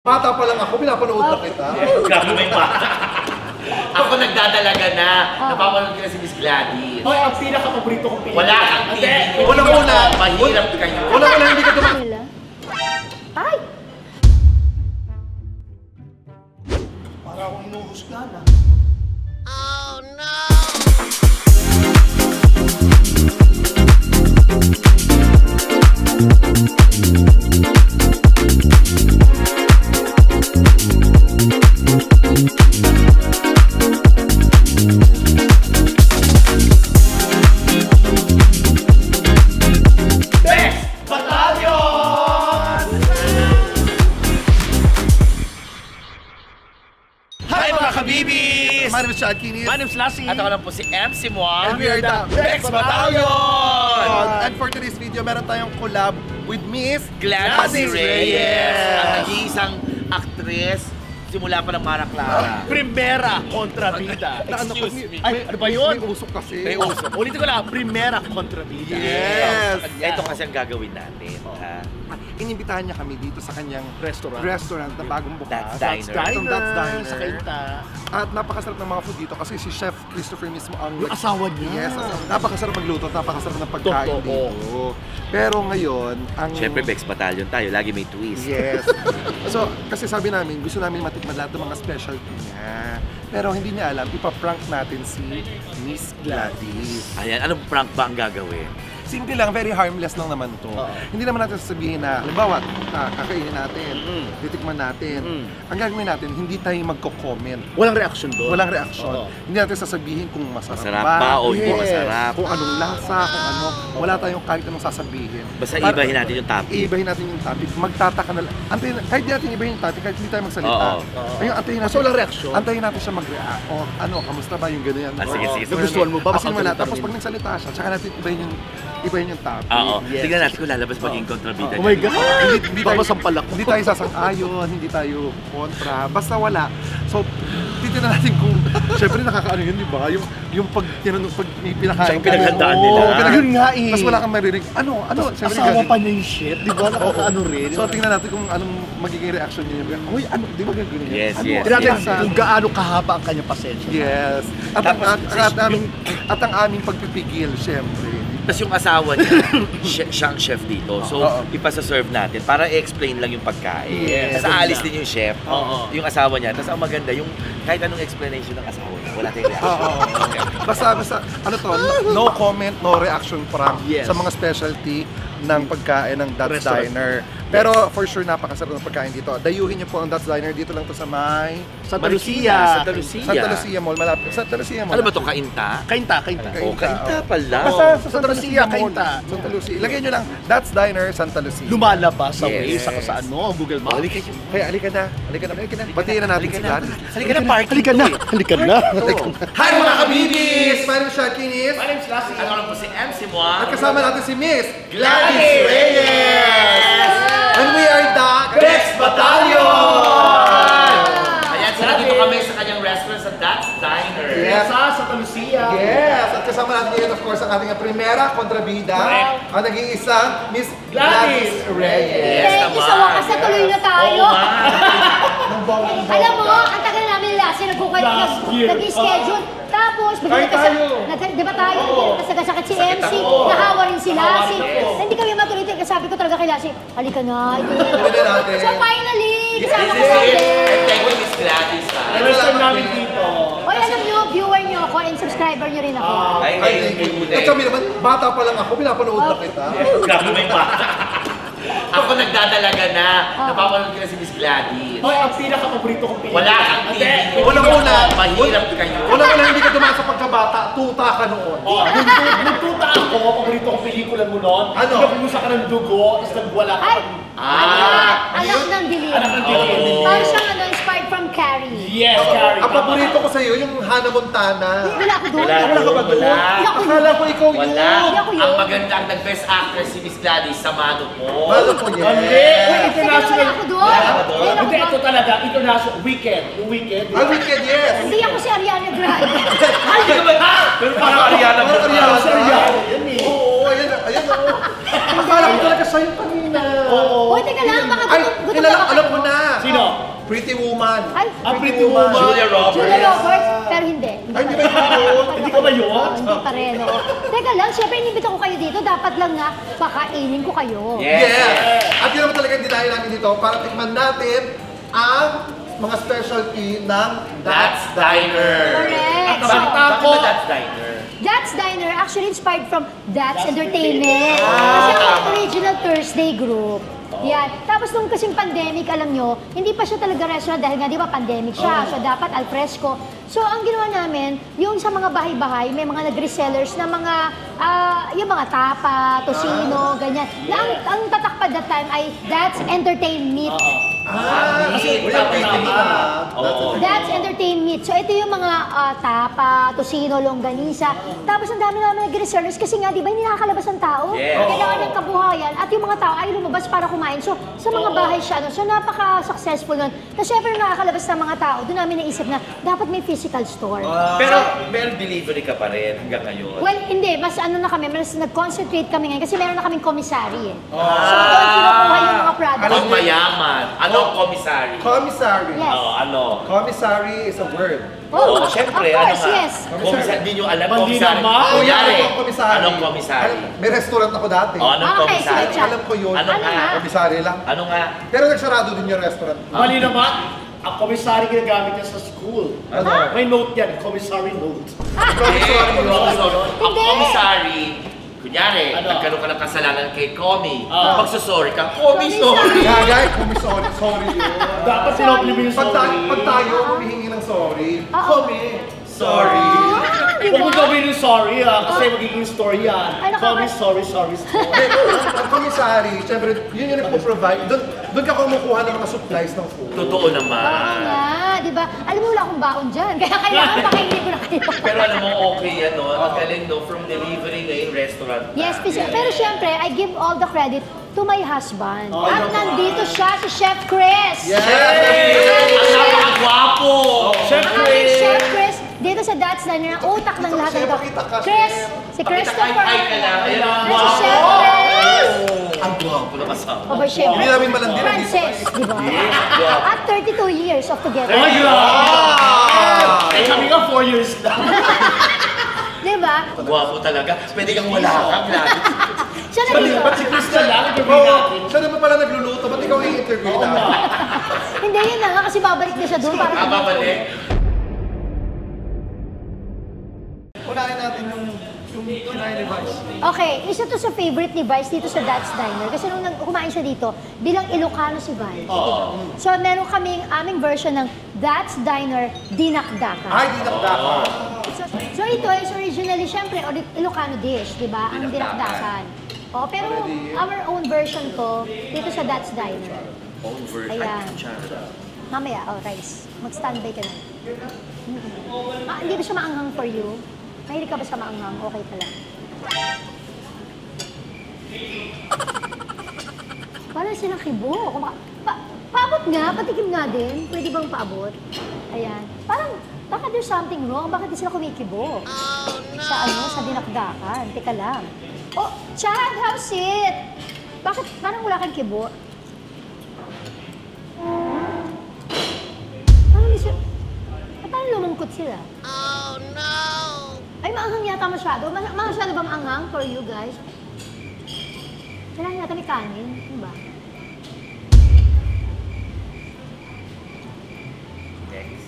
Bata pa lang ako, pinapanood na kita. Grabe may bata. Ako nagdadalaga na. Napapanood ko na si Miss Gladys. Hoy, ang pinaka-paborito kong pinili. Wala kang TV. Wala. Mahirap kayo. Wala, hindi ka dumaan. Ay! Para akong hinuhusgan ah. Oh no! My name is Chad Kinis. My name's Lassie. At ako lang po si MC Moa. And we are the Bex Battalion! And for today's video, meron tayong collab with Miss Gladys Reyes. Ang Yes. nag-iisang actress simula pa ng Mara Clara. Primera kontrabida. Excuse me. Ay, ano ba yun? May usok kasi. May usok. Ulitin ko lang, primera kontrabida. Yes. Ito kasi ang gagawin natin. ha? Inimbitahan niya kami dito sa kanyang Restaurant na bagong bukas. That's Diner. Itong That's Diner. Sa Kainta. At napakasarap ng mga food dito kasi si Chef Christopher mismo ang... Yung asawa niya. Yes, napakasarap magluto at napakasarap ng pagkain Totoo. dito. Pero ngayon, ang... Siyempre, Bex Battalion tayo. Lagi may twist. Yes. So, kasi sabi namin, gusto namin matikman lahat ng mga specialty niya. Pero hindi niya alam, ipaprank natin si Miss Gladys. Ayan, anong prank ba ang gagawin? Simple lang, very harmless lang naman to. Hindi naman natin sasabihin na, halimbawa, kakainin natin, titikman natin. Ang gagawin natin, hindi tayo magko-comment. Walang reaction doon. Walang reaction. Hindi natin sasabihin kung masarap ba o hindi masarap. Kung anong lasa, kung ano. Wala tayong kahit anong sasabihin. Basta ibahin natin yung topic. Ibahin natin yung topic. Magtataka na lang. Antayin, kahit di natin ibahin yung topic, kahit hindi tayo magsalita. Ayun, antayin natin. Basta walang reaction. Antayin natin siya mag-react. O ano, kamusta ba yung gano'n? Sige. Nagustuhan mo ba? Kasi wala. Tapos pag nagsalita siya, tsaka natin ibahin yung topic. Oo. Yes. Tignan natin kung lalabas maging kontrabida. Oh my God! Hindi Baka tayo masampalak mo. Hindi tayo sasang-ayon, hindi tayo kontra. Basta wala. So, titignan natin kung, syempre nakakaano yun, di ba? Yung pag may pinakain Tsaka pinaghandaan nila. Yun nga eh. Tapos wala kang marinig. Ano? Siyempre Asawa ganun. pa niya yung shit, di ba? Nakakaano rin. So, tingnan natin kung anong magiging reaction niya. Uy, ano? Di ba gagawin niya? Yes, Ano? yes. Tingnan natin Yes. kung gaano kahaba ang kanyang pasensya. Yes. At ang aming pagpipigil, syempre. Tapos yung asawa niya, siyang chef dito. So, ipasa-serve natin para i-explain lang yung pagkain. Yes. Tapos aalis din yung chef, yung asawa niya. Tapos ang maganda, yung kahit anong explanation ng asawa niya, wala tayong reaction. Basta, ano to, no comment, no reaction prank Yes. sa mga specialty ng pagkain ng That's Restaurant. Diner. Pero for sure, napakasarap ng pagkain dito. Dayuhin niyo po ang That's Diner. Dito lang to sa may... Santa Lucia. Santa Lucia. Santa Lucia Mall. Malapit. Santa Lucia Mall. Ano ba ito, Kainta? Kainta. Oh, Kainta pala. Basta sa Santa Lucia, Kainta. Santa Lucia. Ilagay niyo lang, That's Diner, Santa Lucia. Lumalabas sa Yes. Waze, saka sa ano, Google Maps. Halika yun. Kaya halika na. Batiin na natin si Gladys. Halika na, party. Halika na. Halika na. Hi mga kabibis! My name is Chad Kinis. My name's Lassie. Ano lang po si MC Moa. At kasama natin si Miss Gladys Reyes! And we are the Bex Battalion! Ayan, so nandito kami sa kanyang restaurant sa That's Diner. Yes. Sa Santa Lucia. Yes! At kasama natin ngayon, of course, ang ating primera kontrabida, ang nag-iisang Miss Gladys Reyes. Yes, Thank you sa wakas na tuloy na tayo. Oo, ma'am. Alam mo, ang tagal namin last year nag-schedule. Tapos, di ba tayo? Nagkasakit si MC, nahawa rin si Lassie. Hindi kami matuloy. Sabi ko talaga kay Lassie, halika na. So finally, kasama ko natin. Thank you, Miss Gladys. First time namin dito. Hoy, alam nyo, viewer nyo ako and subscriber nyo rin ako. Ay, At kami naman, bata pa lang ako, pinapanood na kita. Grabe may bata. Ako nagdadalaga na. Napapanood ko na si Miss Gladys. Hoy, ang pinaka-paborito kong pinili. Wala kang TV. Unang-una, Mahirap kayo. Wala hindi ka dumaan sa pagkabata, tuta ka noon. Nagtuta ako, paborito kong pelikula mo noon. Ano? Nagpusa ka ng dugo, tapos nagwala ka. Ay, anak ng dilim. Anak ng dilim. Parang siyang inspired from Carrie. Yes, Carrie. Ang paborito ko sa iyo, yung Hannah Montana. Wala ako doon. Wala ka ba doon? Wala. Akala ko ikaw yun. Wala. Hindi ako yun. Ang maganda ang nag-best actress si Miss Gladys sa Mano po. Malo ko Hindi. yes. Uy, Sige, wala international. ako doon. Hindi, ito talaga. International. Weekend. Yung weekend. Ang weekend, yes. Hindi ako si Ariana Grande. Ay, di ka ba? Pero parang Ariana Parang Grande. Ariana. Serial. Yan eh. Oo, ayan o. Akala ko talaga sa'yo kanina. Hoy, teka lang, baka Ay, gutom kilala, ka ba? alam ko na. Sino? Pretty Woman. Ay, Pretty Woman. Julia Roberts. Julia Roberts, pero hindi. Ay, hindi ba yun? Hindi ka ba yun? Hindi pa rin, oo. Teka lang, syempre inimbita ko kayo dito, dapat lang nga pakainin ko kayo. Yes! At yun naman talaga yung dinayo namin dito para tikman natin ang mga specialty ng That's Diner. Correct. At So, Bakit ba That's Diner? That's Diner actually inspired from That's Entertainment. Kasi ang original Thursday group. Yan. Tapos nung kasing pandemic, alam nyo, hindi pa siya talaga restaurant dahil nga di ba pandemic siya. So dapat al fresco. So ang ginawa namin, yung sa mga bahay-bahay, may mga nag-resellers na mga, yung mga tapa, tosino, ganyan. Na ang tatakpad that time ay That's Entertainment. Kasi That's Entertainment. So ito yung mga tapa, tosino, longganisa. Tapos ang dami namin nag-resellers kasi nga, di ba, hindi nakakalabas ng tao? Yes. Kailangan ng kabuhayan. At yung mga tao ay lumabas para kumain. So sa mga bahay siya, so napaka-successful nun. Kasi syempre nakakalabas ng mga tao, doon namin naisip na dapat may physical store. Pero meron delivery ka pa rin hanggang ngayon. Well, hindi. Mas ano na kami, mas nag-concentrate kami ngayon kasi meron na kaming commissary eh. So doon kinukuha yung mga products. Ang mayaman. Anong commissary? Commissary. Yes. Ano? Commissary is a word. Oo, syempre, of ano course, nga? yes. Commissary, hindi nyo alam Hindi commissary. naman. Kunyari, Anong commissary? anong commissary? May restaurant ako dati. Anong Okay, commissary? sige, Chuck. Alam ko yun. Ano nga? Commissary lang. Ano nga? Pero nagsarado din yung restaurant. Mali naman, ang commissary ginagamit niya sa school. Ano? May note yan, commissary note. Commissary Ang Hindi. commissary, kunyari, Ano? nagkaroon ka ng kasalanan kay Comy. Ah. Magsusorry ka, Comy, sorry! Gagay, commissary. Sorry yun. Dapat sinoble mo yung Pag sorry. tayo humihingi ng sorry, Comy, Sorry! Diba? huwag mo gawin yung sorry kasi magiging story yan. Ay, Comy, nakaka- sorry. ang commissary, syempre, yun yung nagpo-provide. Doon ka kumukuha ng mga supplies ng food. Totoo Oo naman. nga, di ba? Alam mo, wala akong baon dyan. Kaya kailangan pakainin ko na kayo. Pero alam mo, okay ano, ang galing no, from delivery ngayon restaurant. Yes, pero syempre, I give all the credit to my husband. At nandito siya, si Chef Chris. Yes! Ang napakagwapo! Chef Aming Chris! Chef Chris, dito sa That's Diner, ang utak ng lahat ng ito. Pakita ka, Chris, Chef. si Christopher. Pakita ka lang. Ayan ang Si gwapo. Chef Chris. Ang gwapo na kasama. Aba, syempre. Hindi namin malandi, Frances, di ba? At 32 years of together. Ay, grabe! Eh, kami nga 4 years na. Di ba? Gwapo talaga. Pwede kang wala kang lagi. Siya nandito. Ba't si Chris na lang, interview Oo, natin? siya naman pala nagluluto. Ba't ikaw i-interview natin? Hindi, yun na nga kasi babalik na siya doon para Babalik. Unahin natin yung kinain ni Vice. Okay, isa to sa favorite ni Vice dito sa That's Diner. Kasi nung kumain siya dito, bilang Ilocano si Vice. So, meron kaming aming version ng That's Diner Dinakdakan. Ay, di nakdaka. So ito is originally, syempre, Ilocano dish, di ba? Ang dinakdakan. Oh, pero our own version ko dito sa That's Diner. Over. Ayan. Ay, kutsara. Mamaya, rice. Mag-standby ka na. Hindi ba siya maanghang for you? Mahilig ka ba sa maanghang? Okay ka lang. Parang silang kibo. Paabot nga, patikim nga din. Pwede bang paabot? Ayan. Parang, baka there's something wrong. Bakit di sila kumikibo? Sa dinakdakan. Teka lang. Oh, Chad, how's it? Bakit parang wala kang kibo? Parang lumungkot sila. Oh, no! Ay, maanghang yata masyado. Masyado ba maanghang for you guys? Kailangan yata may kanin. Ano ba? Next.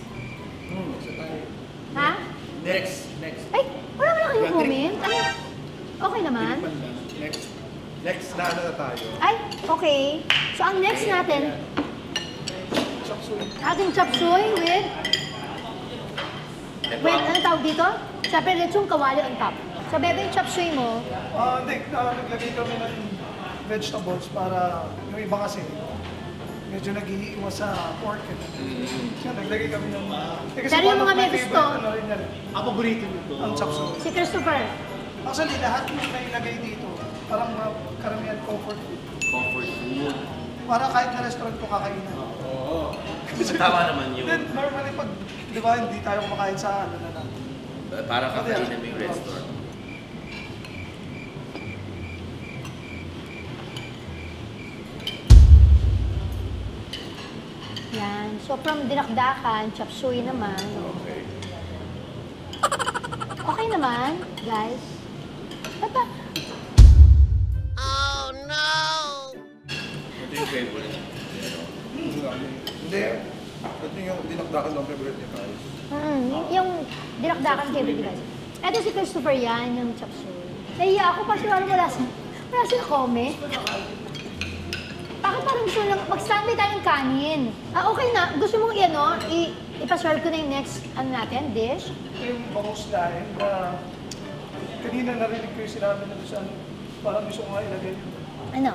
Ha? Next. Ay, wala mo lang kayong comment? Ano? Okay naman? Next na ano na tayo. Ay, okay. So, ang next natin, ating chop suey with, ano tawag dito? Siyempre, lechong kawali on top. So, bebe yung chop suey mo, Hindi, naglagay kami ng vegetables para yung iba kasi medyo nag-iiwas sa pork. Kaya naglagay kami ng... kasi Pero yung one of mga my may favorite, gusto. Ano rin yan, Ang paborito nito. ang chop suey. si Christopher. Actually, lahat ng nailagay dito, parang karamihan comfort food. Comfort food. Para kahit na restaurant ko kakainan. Tama naman yun. Then, normally pag, di ba, hindi tayo kumakain sa ano na lang. Para kakainin mo yung restaurant. Yan. So from dinakdakan, chop suey naman. Okay naman, guys. Bata. Ito yung favorite. Hindi. Ito yung dinakdakan ng favorite ni Kyle. Yung dinakdakan favorite guys. Ito si Christopher yan, yung chop suey. Nahiya ako kasi wala sila comment. Bakit parang gusto lang, mag-standby tayo ng kanin. Okay na. Gusto mong ipaserve ko na yung next, dish? Ito yung bangus lain na kanina narinig ko yung sinabi na doon parang gusto ko nga ilagay yung Ano?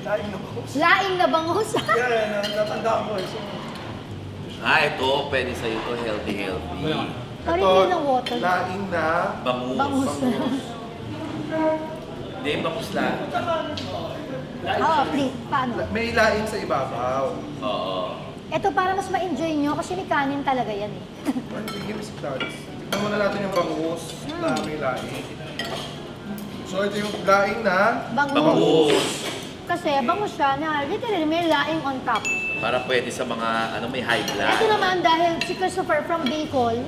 laing na bangus. Laing na bangus. Yeah, natandaan ko eh. So, Ito, pwede sa'yo ito, healthy. Parang yun ng water. laing na Bangus. Bangus. Hindi, bangus lang. Oo, please. Paano? may laing sa ibabaw. Oo. Ito para mas ma-enjoy nyo kasi may kanin talaga yan eh. Bigyan mo si Clarence. Tignan muna natin yung bangus na may laing. So ito yung laing na Bangus. Kasi bangus siya na literally may laing on top. Para pwede sa mga, may high blood. Ito naman dahil si Christopher from Bicol,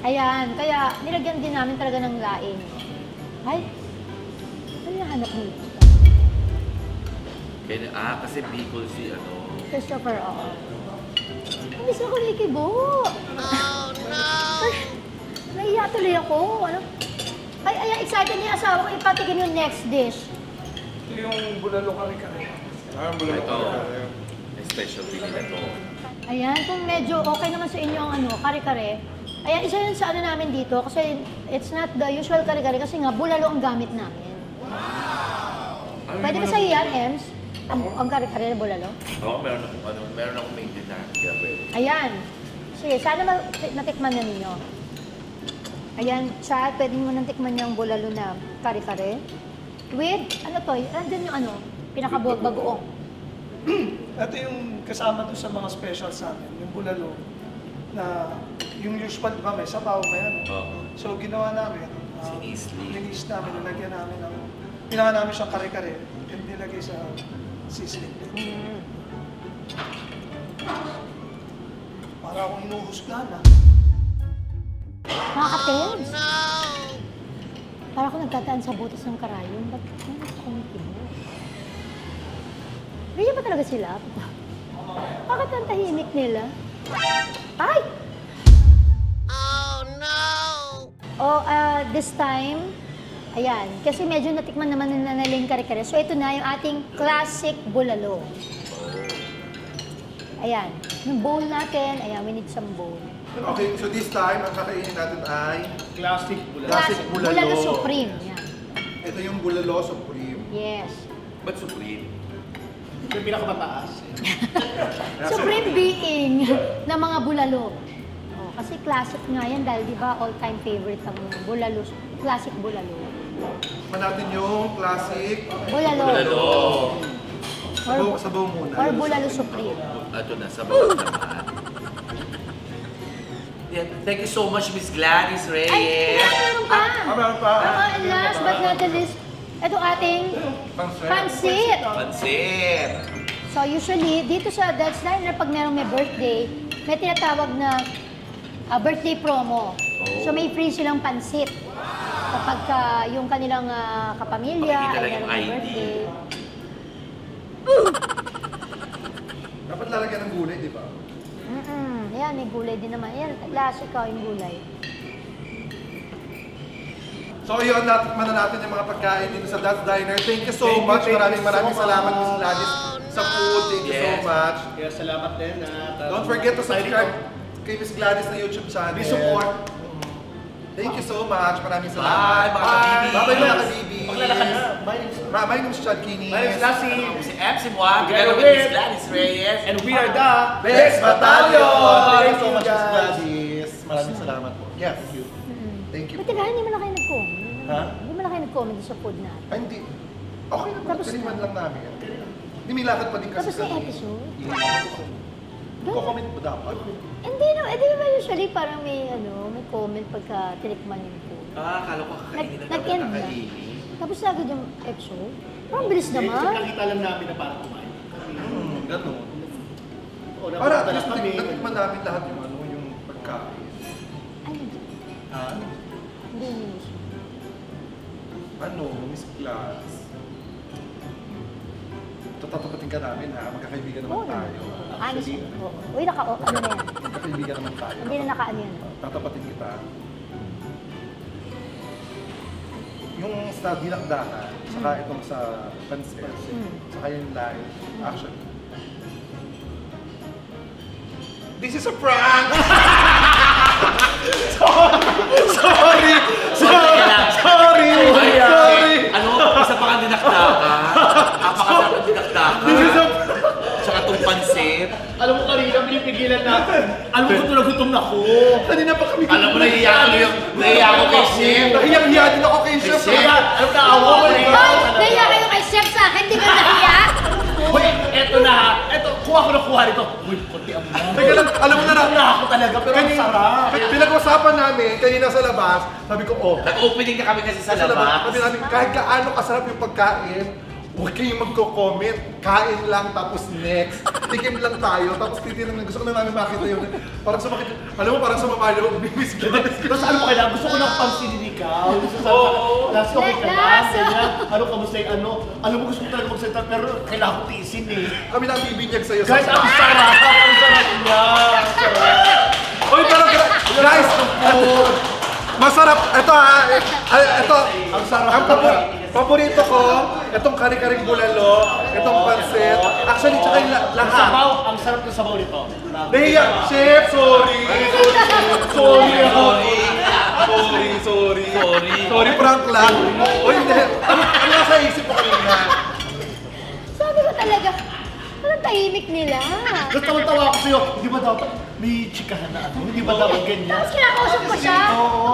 ayan, kaya nilagyan din namin talaga ng laing. Ay, ano nahanap mo ito? Kasi Bicol si Christopher, oo. Miss ako ni Kibo. Oh, no! Naiya tuloy ako. Ano? Ay, excited niya yung asawa ko ipatikin yung next dish. ito yung bulalo kare-kare. Ito. Specialty nila to. Ayan, kung medyo okay naman sa inyo ang kare-kare. Ayan, isa yun sa namin dito kasi it's not the usual kare-kare kasi nga bulalo ang gamit namin. Pwede ba sa'yo yan, Ems? Ang kare-kare na bulalo? Oo, meron akong maintain na. Kaya pwede. Ayan. Sige, sana natikman na ninyo. Ayan, Chad, pwede mo nang tikman yung bulalo na kare-kare. With, andun yung pinaka-bagoong. Ito yung kasama doon sa mga special sa amin, yung bulalo na yung usual, di ba, may sabaw, may Oo. So ginawa namin, Sinisli. linis namin, nilagyan namin ginawa namin siyang kare-kare and nilagay sa sisling. Para akong inuhusgan Mga ka-Tebs. Para ako nagtataan sa butas ng karayom. Ba't ako may kibo? Ganyan ba talaga sila? Bakit ang tahimik nila? Ay! This time, ayan, kasi medyo natikman naman na naling kare-kare. So ito na yung ating classic bulalo. Ayan, yung bowl natin, ayan, we need some bowl. Okay, so this time, ang kakainin natin ay Classic bulalo. Classic bulalo. Bulalo supreme, yan. ito yung bulalo supreme. Yes. Ba't supreme? Ito yung pinakamataas. Supreme being ng mga bulalo. Oh, kasi classic nga yan dahil di ba all-time favorite ang bulalo, classic bulalo. Man natin yung classic Bulalo. Bulalo. sabaw muna. Or bulalo supreme. Ito na, sa bawat naman. Yeah, thank you so much, Miss Gladys Reyes. Ay, meron pa! Meron pa. And last but not the least, ito ating pansit. Pansit. So usually, dito sa Dad's Diner, pag may birthday, may tinatawag na birthday promo. So may free silang pansit. Kapag yung kanilang kapamilya Makikita lang ay yung meron ng ID. birthday. Dapat lalagyan ng gulay, di ba? Ayan, may gulay din naman. Ayan, last ikaw yung gulay. So yun, natikman na natin yung mga pagkain dito sa Dad's Diner. Thank you so much. Maraming salamat, Miss Gladys, sa food. Thank you so Yes. much. Kaya salamat din. Don't forget to subscribe kay Miss Gladys na YouTube channel. Please support. Thank you so much. Maraming Bye, salamat. mga kabibis. Bye, mga kabibis. Maglalakad na. Bye. My name is Chad Kinis. My name is Lassie. Si MC Moa, Together together with with Miss Gladys Reyes. And we are the Bex Battalion! Thank you so you, much, Miss guys. Gladys. Maraming salamat po. Yes. Thank you. Buti nga, hindi mo na kayo nag-comment. Ha? Hindi mo na kayo nag-comment sa food natin. Ay, hindi. Okay lang po. Tapos Tiniman na. lang namin. Hindi, may lakad pa din kasi Tapos na yung episode. Ko-comment po dapat. Hindi naman usually parang may comment pagka tinikman yung food. Akala ko kakainin na Nag-end naman na. kakainin. Tapos na agad yung episode. Parang bilis naman. Nakita lang namin na parang kumain. Ganun. O, Para at napunta na least kami. natikman namin lahat yung yung pagkain. Ano? Ha? Hindi niyo. Ano, Miss Class? Tatapatin ka namin ha, magkakaibigan naman Oo tayo. Honest. Uy, ano na yan? Magkakaibigan naman tayo. Hindi na nakaano yan. Tatapatin kita. Yung sa dinakdakan, saka itong sa pansit, saka yung live, actually. This is a prank! Sorry! Ano, isa pa kang dinakdakan. Apakasarap ng dinakdakan. Tsaka itong pansit. Alam mo kanina, pinipigilan natin. Alam mo, gutom na gutom na ko. Kanina pa kami Alam mo, nahiya ako kay Chef. Nahiyang-hiya din ako kay Chef. Alam na, awa ko na yun. Nahiya kayo kay Chef sa akin, di ka nahiya? Uy, eto na ha. Eto, kuha ko na kuha nito. Uy, konti ang mga. Teka lang, alam mo na Na ako talaga, pero ang sarap. Pinag-usapan namin kanina sa labas, sabi ko, oh, Nag-opening na kami kasi sa sa labas, labas. sabi namin, kahit gaano kasarap yung pagkain, huwag kayong magko-comment. Kain lang, tapos next. Tikim lang tayo, tapos titignan. Gusto ko na namin makita yun. Parang sumakit. Alam mo, parang sumamalo. Bibis ka. Tapos ano pa kailangan? Gusto ko ng pansinin ikaw. Gusto ko last okay ka lang, ganyan. Ano, kamusta yung ano? Alam mo, gusto ko talaga magsalita, pero kailangan ko tiisin eh. Kami lang bibinyag sa'yo. Guys, ang sarap! Ang sarap niya! Ang sarap! Uy, pero guys, masarap. Ito ha, ito. Ang sarap. Ang paborito ko, itong kari-karing bulalo, itong pansit. Actually, tsaka yung Ang lahat. sabaw, ang sarap ng sabaw nito. Nahiya, Chef, sorry. Sorry, prank lang. Uy, hindi. Ano nasa isip ko kanina? Sabi ko talaga, parang tahimik nila. Tapos tawa-tawa ako sa'yo, hindi ba dapat may chikahan na ano? Hindi ba dapat ganyan? Tapos kinakausap ko siya.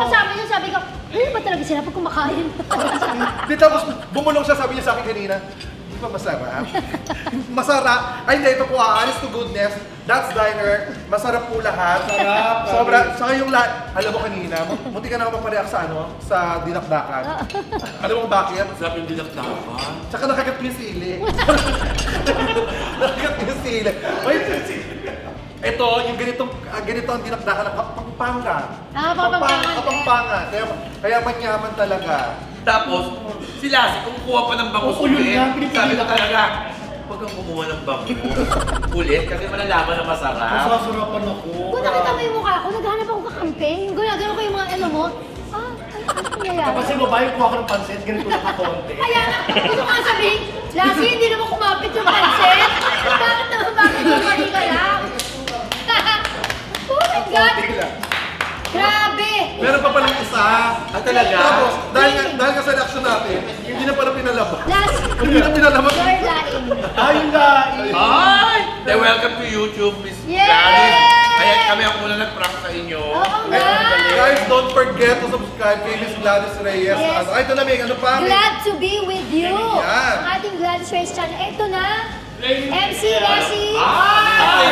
Kasama niya, sabi ko, hindi ba talaga sila pag kumakain? Di tapos bumulong siya, sabi niya sa akin kanina, di ba masarap? Masarap. Ay hindi, ito po honest to goodness. That's Diner. Masarap po lahat. Sarap. Sobra. Saka yung lahat. Alam mo kanina, munti ka na ako mapareak sa ano, sa dinakdakan. Alam mo kung bakit? Sarap yung dinakdakan. Tsaka nakagat ko yung sili. Nakagat ko yung sili. Wait, ito, yung ganito ang dinakdakan ng Kapampangan. Kapampangan. Kapampangan. Kaya manyaman talaga. Tapos, si Lassie, kumukuha pa ng bangus Oo, yun ulit. nga, pinipigilan Sabi ko ka. talaga, huwag kang kumuha ng bangus ulit kasi malalaman na masarap. Masasarapan ako. Kung nakita mo yung mukha ko, naghanap ako kakampi. Gunagano ko yung mga ano mo. Ano nangyayari? Kapag sa babae, kuha ko ng pansit, ganito na kakonti. Kaya nga, gusto ko nga sabihin, Lassie, hindi naman kumapit yung pansit. Bakit kumari ka lang? Oh my God! Grabe! Meron pa palang isa. Talaga? Tapos, dahil nga sa reaction natin, hindi na pala pinalabas. Last, Hindi na pinalabas. you're lying. Ayun laing! Ay! Then welcome to YouTube, Miss Yay! Gladys. Kaya kami ang muna nag-prank sa inyo. Oo nga! Guys, don't forget to subscribe kay Miss Gladys Reyes. Yes. Ay, ito na, Meg. Ano pa? Glad to be with you! Yan. Ang ating Gladys Reyes channel. Ito na! MC Lassie! Ay!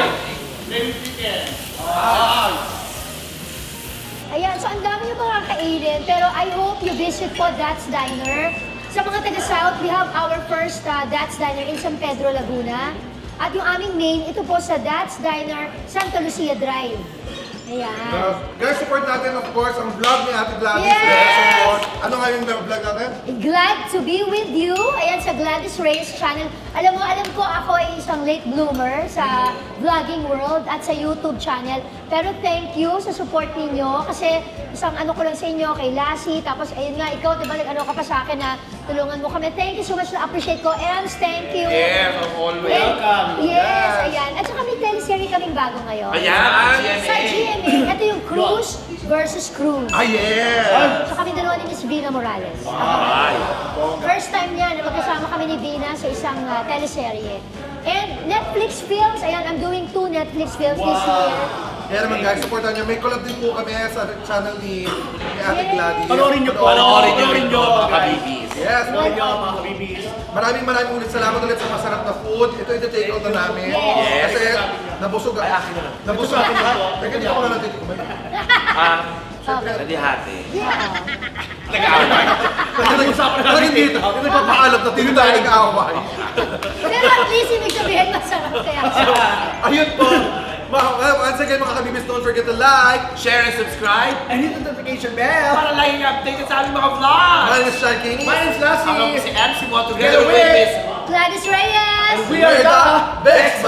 Ayan, so ang dami nyo makakainin, pero I hope you visit po That's Diner. Sa mga taga-South, we have our first That's Diner in San Pedro, Laguna. At yung aming main, ito po sa That's Diner, Santa Lucia Drive. Ayan. Guys, support natin, of course, ang vlog ni Ate Gladys Yes! Reyes. Support. Ano nga yung vlog natin? Glad to be with you. Ayan, sa Gladys Reyes channel. Alam ko ako ay isang late bloomer sa vlogging world at sa YouTube channel. Pero thank you sa support ninyo kasi isang ano ko lang sa inyo kay Lassie. Tapos ayun nga, ikaw, diba, nag-ano ka pa sa akin na tulungan mo kami. Thank you so much, na-appreciate ko. Ems, thank you. Yes, always. Welcome. Yes, ayan. At saka may teleserye kaming bago ngayon. Ayan! Sa GMA. Ito yung Cruz versus Cruz. Ah, yes! So kami dalawa ni Miss Vina Morales. Ay! First time niya na magkasama kami ni Vina sa isang teleserye. And Netflix films, ayan, I'm doing 2 Netflix films this year. Kaya naman guys, supportan nyo. May collab din po kami sa channel ni Ate Gladys. Panoorin nyo po. Panoorin nyo rin nyo, mga guys. kabibis. Yes! Panoorin nyo, mga kabibis. Maraming ulit salamat ulit sa masarap na food. Ito iti-take out na namin. Yes. Kasi nabusog. Ay, akin na lang. Nabusog. Ito sa akin na to. Teka, hindi ako na natin kumain. Ah, Nadihati. Yeah. Nag-aaway. Talagang dito, yung nagpapaalam na dito tayo nag-aaway. Pero at least ibig sabihin masarap kaya. Ayun po. Once again mga kabibis, don't forget to like, Share and subscribe. And hit the notification bell. Para lagi updated sa aming mga vlogs. my name is Sean Kini. My name's Lassie. Ako po si MC Mo together with Miss Gladys Reyes! We are the Best